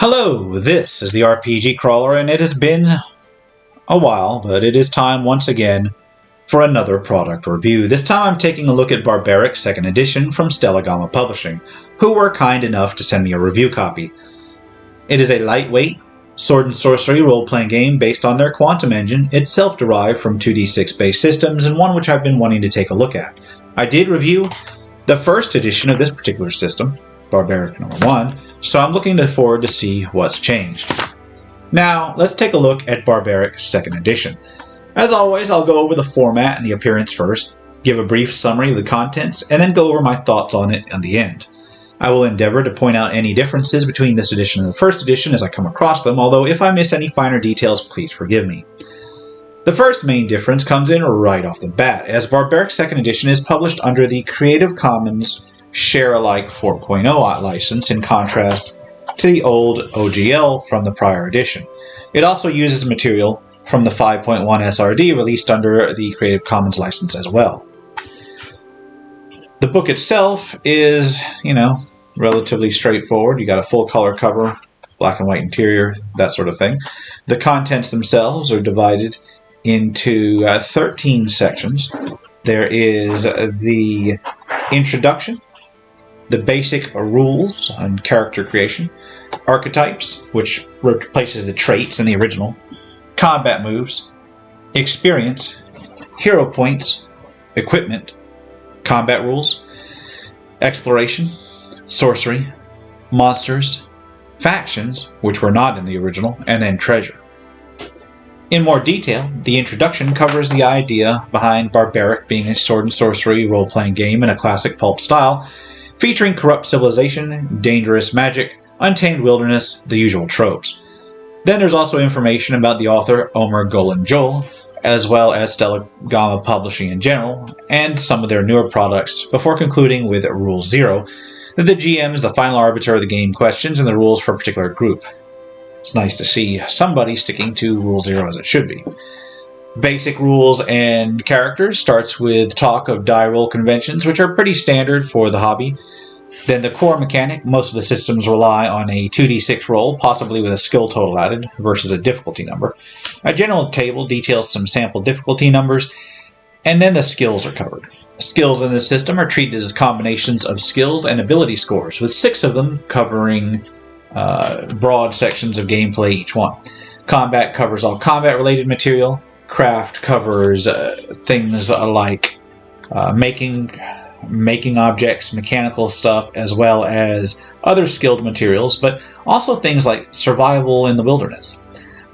Hello, this is the RPG Crawler, and it has been a while, but it is time once again for another product review. This time I'm taking a look at Barbaric 2nd Edition from Stellagama Publishing, who were kind enough to send me a review copy. It is a lightweight sword and sorcery role-playing game based on their quantum engine, itself derived from 2d6 based systems, and one which I've been wanting to take a look at. I did review the 1st edition of this particular system, Barbaric number 1, so I'm looking forward to see what's changed. Now, let's take a look at Barbaric 2nd Edition. As always, I'll go over the format and the appearance first, give a brief summary of the contents, and then go over my thoughts on it at the end. I will endeavor to point out any differences between this edition and the 1st edition as I come across them, although if I miss any finer details, please forgive me. The first main difference comes in right off the bat, as Barbaric 2nd Edition is published under the Creative Commons Share-alike 4.0 license in contrast to the old OGL from the prior edition. It also uses material from the 5.1 SRD released under the Creative Commons license as well. The book itself is, relatively straightforward. You got a full color cover, black and white interior, that sort of thing. The contents themselves are divided into 13 sections. There is the introduction, the basic rules and character creation, archetypes, which replaces the traits in the original, combat moves, experience, hero points, equipment, combat rules, exploration, sorcery, monsters, factions, which were not in the original, and then treasure. In more detail, the introduction covers the idea behind Barbaric being a sword and sorcery role-playing game in a classic pulp style, featuring corrupt civilization, dangerous magic, untamed wilderness, the usual tropes. Then there's also information about the author, Omer Golan Joel, as well as Stellagama Publishing in general, and some of their newer products, before concluding with Rule 0, that the GM is the final arbiter of the game questions and the rules for a particular group. It's nice to see somebody sticking to Rule 0 as it should be. Basic rules and characters starts with talk of die roll conventions, which are pretty standard for the hobby. Then the core mechanic, most of the systems rely on a 2d6 roll, possibly with a skill total added, versus a difficulty number. A general table details some sample difficulty numbers, and then the skills are covered. Skills in this system are treated as combinations of skills and ability scores, with 6 of them covering broad sections of gameplay each one. Combat covers all combat-related material. Craft covers things like making objects, mechanical stuff, as well as other skilled materials, but also things like survival in the wilderness.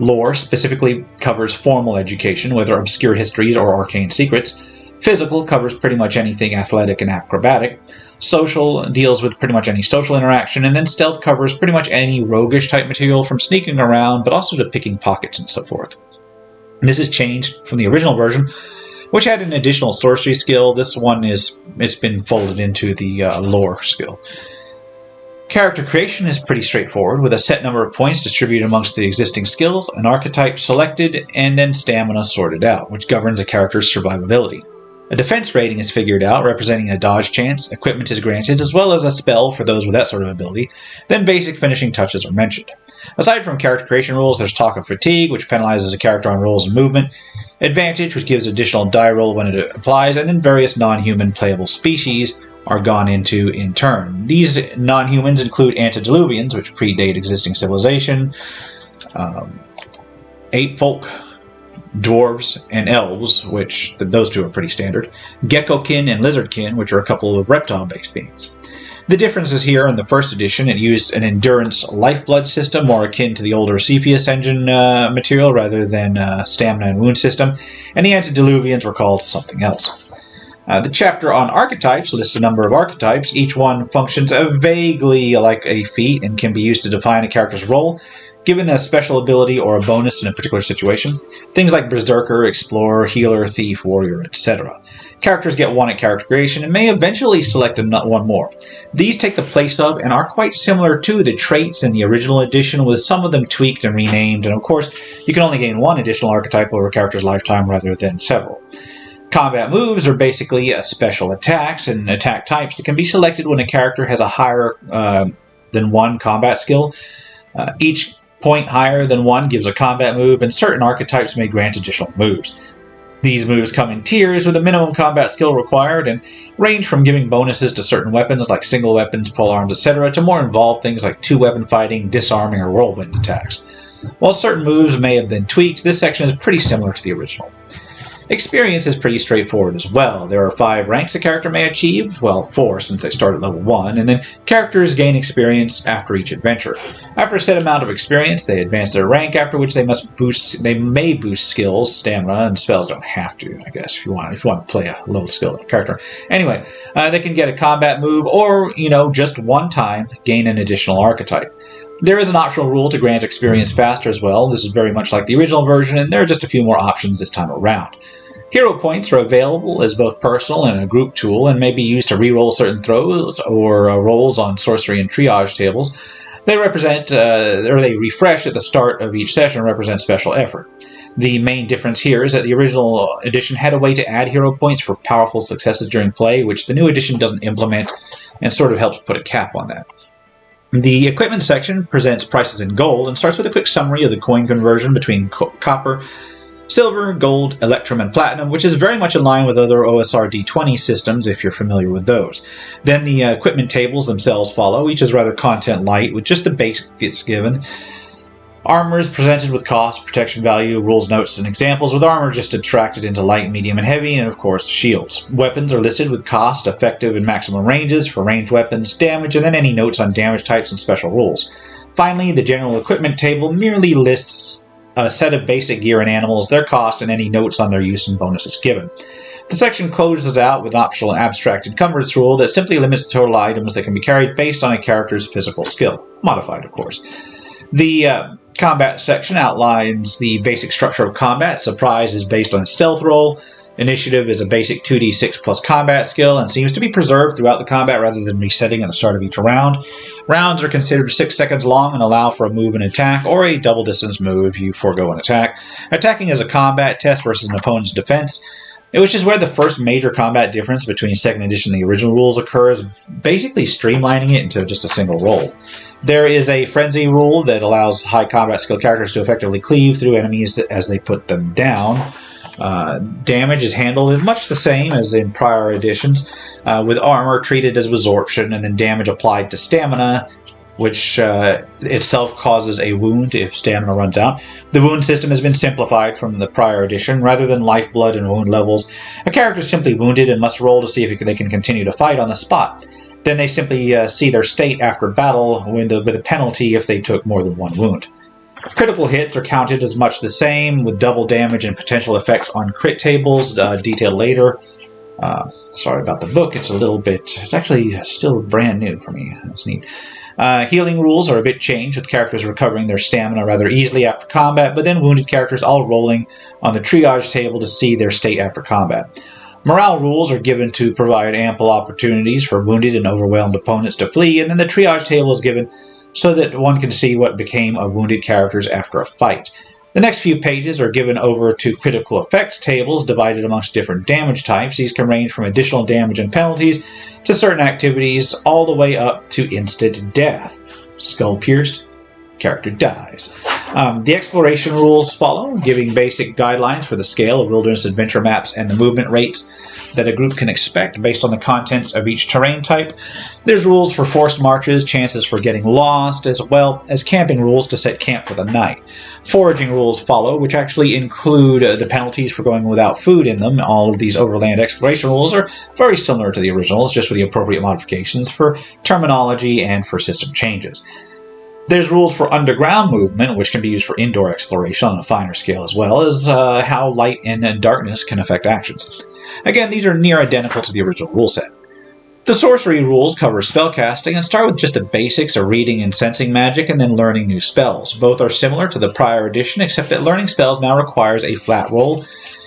Lore specifically covers formal education, whether obscure histories or arcane secrets. Physical covers pretty much anything athletic and acrobatic. Social deals with pretty much any social interaction, and then stealth covers pretty much any roguish type material, from sneaking around, but also to picking pockets and so forth. This has changed from the original version, which had an additional sorcery skill. This one it's been folded into the lore skill. Character creation is pretty straightforward, with a set number of points distributed amongst the existing skills, an archetype selected, and then stamina sorted out, which governs a character's survivability. A defense rating is figured out, representing a dodge chance, equipment is granted, as well as a spell for those with that sort of ability, then basic finishing touches are mentioned. Aside from character creation rules, there's talk of fatigue, which penalizes a character on rolls and movement, advantage, which gives additional die roll when it applies, and then various non-human playable species are gone into in turn. These non-humans include antediluvians, which predate existing civilization, ape folk, dwarves, and elves, which those two are pretty standard, geckokin and lizardkin, which are a couple of reptile-based beings. The differences here in the 1st edition, it used an endurance lifeblood system more akin to the older Cepheus engine material rather than stamina and wound system, and the antediluvians were called something else. The chapter on archetypes lists a number of archetypes. Each one functions vaguely like a feat and can be used to define a character's role, given a special ability or a bonus in a particular situation. Things like Berserker, Explorer, Healer, Thief, Warrior, etc. Characters get one at character creation and may eventually select one more. These take the place of and are quite similar to the traits in the original edition, with some of them tweaked and renamed, and of course, you can only gain one additional archetype over a character's lifetime rather than several. Combat moves are basically special attacks and attack types that can be selected when a character has a higher than one combat skill. Each point higher than 1 gives a combat move, and certain archetypes may grant additional moves. These moves come in tiers with a minimum combat skill required and range from giving bonuses to certain weapons like single weapons, pole arms, etc. to more involved things like 2-weapon fighting, disarming, or whirlwind attacks. While certain moves may have been tweaked, this section is pretty similar to the original. Experience is pretty straightforward as well. There are 5 ranks a character may achieve, well 4 since they start at level 1, and then characters gain experience after each adventure. After a set amount of experience, they advance their rank, after which they may boost skills, stamina, and spells. Don't have to, I guess, if you want to play a low skill character. Anyway, they can get a combat move, or, just one time gain an additional archetype. There is an optional rule to grant experience faster as well. This is very much like the original version, and there are just a few more options this time around. Hero points are available as both personal and a group tool, and may be used to reroll certain throws or rolls on sorcery and triage tables. They represent, or they refresh at the start of each session and represent special effort. The main difference here is that the original edition had a way to add hero points for powerful successes during play, which the new edition doesn't implement, and sort of helps put a cap on that. The equipment section presents prices in gold and starts with a quick summary of the coin conversion between copper, silver, gold, electrum, and platinum, which is very much in line with other OSR D20 systems if you're familiar with those. Then the equipment tables themselves follow. Each is rather content light with just the basics given. Armor is presented with cost, protection value, rules, notes, and examples, with armor just abstracted into light, medium, and heavy, and of course shields. Weapons are listed with cost, effective, and maximum ranges for ranged weapons, damage, and then any notes on damage types and special rules. Finally, the general equipment table merely lists a set of basic gear and animals, their costs, and any notes on their use and bonuses given. The section closes out with an optional abstract encumbrance rule that simply limits the total items that can be carried based on a character's physical skill. Modified, of course. The combat section outlines the basic structure of combat. Surprise is based on a stealth roll. Initiative is a basic 2d6 plus combat skill and seems to be preserved throughout the combat rather than resetting at the start of each round. Rounds are considered 6 seconds long and allow for a move and attack, or a double distance move if you forego an attack. Attacking is a combat test versus an opponent's defense, which is where the first major combat difference between 2nd edition and the original rules occurs, basically streamlining it into just a single roll. There is a frenzy rule that allows high combat skill characters to effectively cleave through enemies as they put them down. Damage is handled in much the same as in prior editions, with armor treated as absorption and then damage applied to stamina, which itself causes a wound if stamina runs out. The wound system has been simplified from the prior edition. Rather than lifeblood and wound levels, a character is simply wounded and must roll to see if they can continue to fight on the spot. Then they simply see their state after battle with a penalty if they took more than one wound. Critical hits are counted as much the same, with double damage and potential effects on crit tables, detailed later. Sorry about the book, it's actually still brand new for me. That's neat. Healing rules are a bit changed, with characters recovering their stamina rather easily after combat, but then wounded characters all rolling on the triage table to see their state after combat. Morale rules are given to provide ample opportunities for wounded and overwhelmed opponents to flee, and then the triage table is given so that one can see what became of wounded characters after a fight. The next few pages are given over to critical effects tables divided amongst different damage types. These can range from additional damage and penalties to certain activities, all the way up to instant death. Skull pierced, character dies. The exploration rules follow, giving basic guidelines for the scale of wilderness adventure maps and the movement rates that a group can expect based on the contents of each terrain type. There's rules for forced marches, chances for getting lost, as well as camping rules to set camp for the night. Foraging rules follow, which actually include the penalties for going without food in them. All of these overland exploration rules are very similar to the originals, just with the appropriate modifications for terminology and for system changes. There's rules for underground movement, which can be used for indoor exploration on a finer scale, as well as how light and darkness can affect actions. Again, these are near identical to the original rule set. The sorcery rules cover spellcasting and start with just the basics of reading and sensing magic and then learning new spells. Both are similar to the prior edition, except that learning spells now requires a flat roll,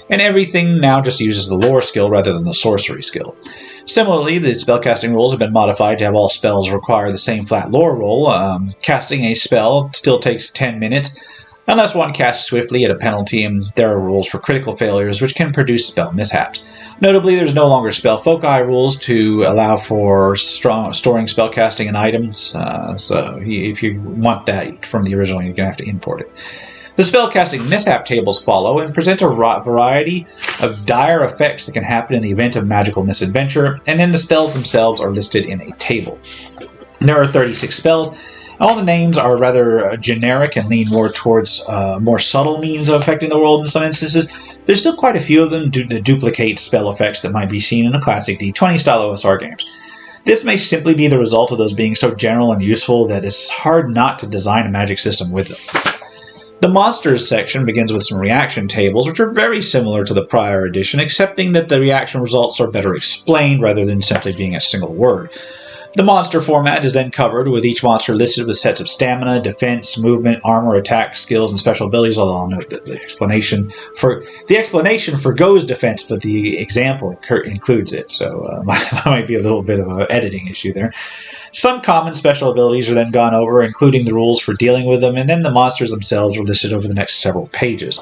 and everything now just uses the lore skill rather than the sorcery skill. Similarly, the spellcasting rules have been modified to have all spells require the same flat lore roll. Casting a spell still takes 10 minutes, unless one casts swiftly at a penalty, and there are rules for critical failures which can produce spell mishaps. Notably, there's no longer spell foci rules to allow for storing spellcasting in items, so if you want that from the original, you're going to have to import it. The spellcasting mishap tables follow and present a variety of dire effects that can happen in the event of magical misadventure, and then the spells themselves are listed in a table. There are 36 spells. All the names are rather generic and lean more towards more subtle means of affecting the world in some instances. There's still quite a few of them that duplicate spell effects that might be seen in a classic D20-style OSR games. This may simply be the result of those being so general and useful that it's hard not to design a magic system with them. The monsters section begins with some reaction tables, which are very similar to the prior edition, excepting that the reaction results are better explained rather than simply being a single word. The monster format is then covered, with each monster listed with sets of stamina, defense, movement, armor, attack, skills, and special abilities, although I'll note that the explanation forgoes defense, but the example includes it, so might be a little bit of an editing issue there. Some common special abilities are then gone over, including the rules for dealing with them, and then the monsters themselves are listed over the next several pages.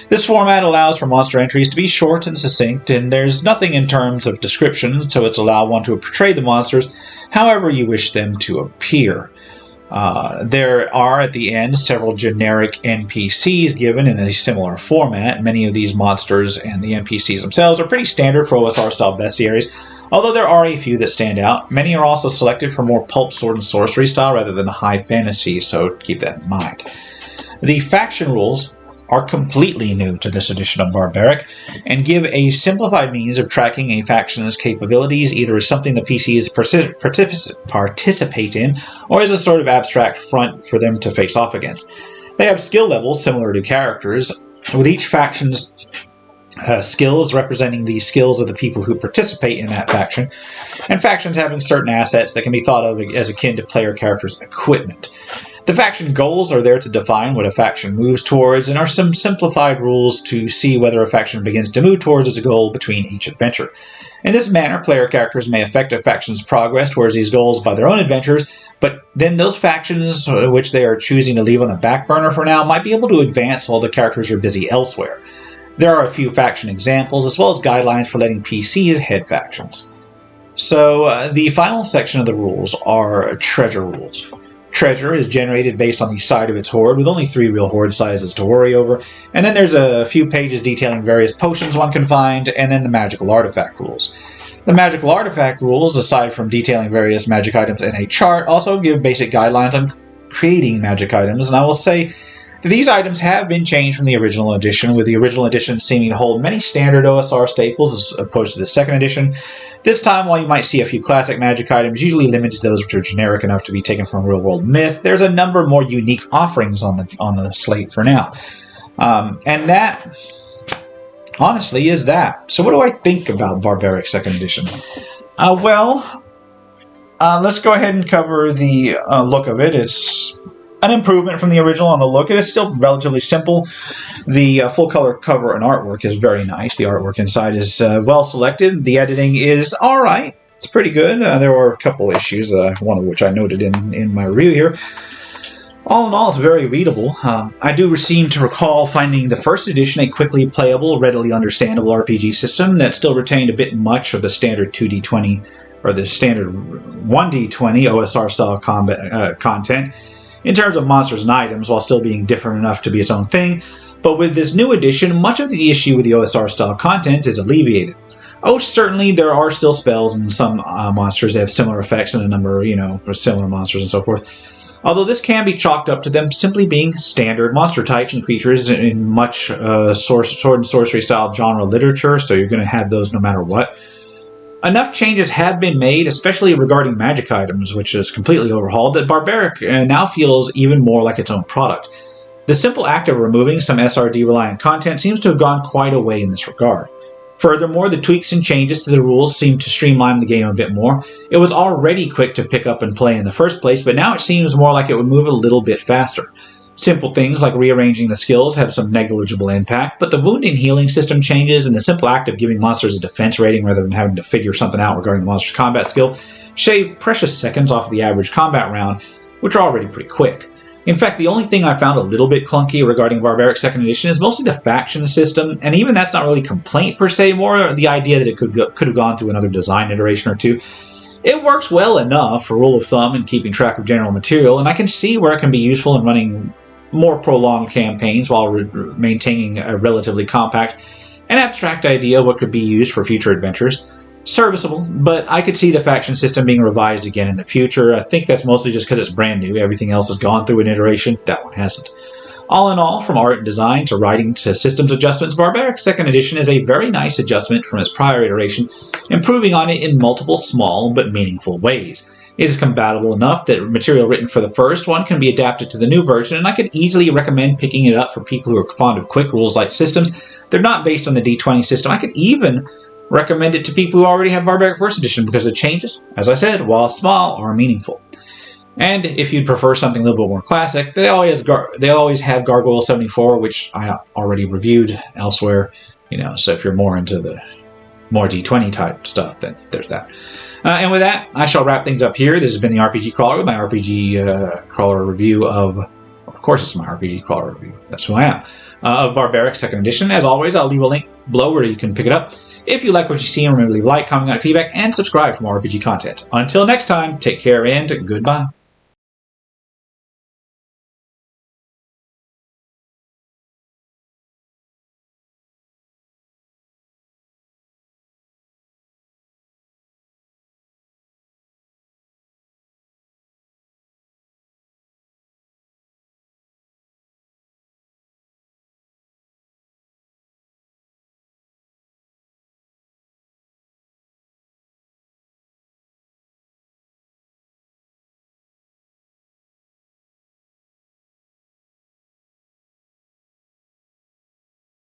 This format allows for monster entries to be short and succinct, and there's nothing in terms of description, so it's allow one to portray the monsters however you wish them to appear. There are, at the end, several generic NPCs given in a similar format. Many of these monsters and the NPCs themselves are pretty standard for OSR-style bestiaries, although there are a few that stand out. Many are also selected for more pulp, sword, and sorcery style rather than high fantasy, so keep that in mind. The faction rules are completely new to this edition of Barbaric, and give a simplified means of tracking a faction's capabilities, either as something the PCs participate in, or as a sort of abstract front for them to face off against. They have skill levels similar to characters, with each faction's skills representing the skills of the people who participate in that faction, and factions having certain assets that can be thought of as akin to player characters' equipment. The faction goals are there to define what a faction moves towards, and are some simplified rules to see whether a faction begins to move towards its goal between each adventure. In this manner, player characters may affect a faction's progress towards these goals by their own adventures, but then those factions which they are choosing to leave on the back burner for now might be able to advance while the characters are busy elsewhere. There are a few faction examples, as well as guidelines for letting PCs head factions. So, the final section of the rules are treasure rules. Treasure is generated based on the side of its hoard, with only 3 real hoard sizes to worry over, and then there's a few pages detailing various potions one can find, and then the magical artifact rules. The magical artifact rules, aside from detailing various magic items in a chart, also give basic guidelines on creating magic items, and I will say that these items have been changed from the original edition, with the original edition seeming to hold many standard OSR staples as opposed to the second edition. This time, while you might see a few classic magic items, usually limited to those which are generic enough to be taken from real-world myth, there's a number of more unique offerings on the slate for now. And that, honestly, is that. So what do I think about Barbaric 2nd edition? Let's go ahead and cover the look of it. It's an improvement from the original on the look. It is still relatively simple. The full-color cover and artwork is very nice. The artwork inside is well selected. The editing is alright. It's pretty good. There were a couple issues, one of which I noted in my review here. All in all, it's very readable. I do seem to recall finding the first edition a quickly playable, readily understandable RPG system that still retained a bit much of the standard 2d20 or the standard 1d20 OSR-style content in terms of monsters and items, while still being different enough to be its own thing. But with this new edition, much of the issue with the OSR-style content is alleviated. Oh, certainly there are still spells and some monsters that have similar effects and a number, for similar monsters and so forth. Although this can be chalked up to them simply being standard monster types and creatures in much sword and sorcery-style genre literature, so you're going to have those no matter what. Enough changes have been made, especially regarding magic items, which is completely overhauled, that Barbaric now feels even more like its own product. The simple act of removing some SRD-reliant content seems to have gone quite a way in this regard. Furthermore, the tweaks and changes to the rules seem to streamline the game a bit more. It was already quick to pick up and play in the first place, but now it seems more like it would move a little bit faster. Simple things like rearranging the skills have some negligible impact, but the wound and healing system changes and the simple act of giving monsters a defense rating rather than having to figure something out regarding the monster's combat skill shave precious seconds off the average combat round, which are already pretty quick. In fact, the only thing I found a little bit clunky regarding Barbaric 2nd Edition is mostly the faction system, and even that's not really a complaint per se, more the idea that it could have gone through another design iteration or two. It works well enough for rule of thumb and keeping track of general material, and I can see where it can be useful in running more prolonged campaigns while maintaining a relatively compact and abstract idea of what could be used for future adventures. Serviceable, but I could see the faction system being revised again in the future. I think that's mostly just because it's brand new. Everything else has gone through an iteration. That one hasn't. All in all, from art and design to writing to systems adjustments, Barbaric 2nd Edition is a very nice adjustment from its prior iteration, improving on it in multiple small but meaningful ways. It is compatible enough that material written for the first one can be adapted to the new version, and I could easily recommend picking it up for people who are fond of quick rules-like systems. They're not based on the D20 system. I could even recommend it to people who already have Barbaric 1st Edition because the changes, as I said, while small, are meaningful. And if you'd prefer something a little bit more classic, they always have Gargoyle 74, which I already reviewed elsewhere. So if you're more into the more D20 type stuff, then there's that. And with that, I shall wrap things up here. This has been the RPG Crawler with my RPG Crawler review of course it's my RPG Crawler review. That's who I am. Of Barbaric 2nd Edition. As always, I'll leave a link below where you can pick it up. If you like what you see, remember to leave a like, comment, feedback, and subscribe for more RPG content. Until next time, take care and goodbye.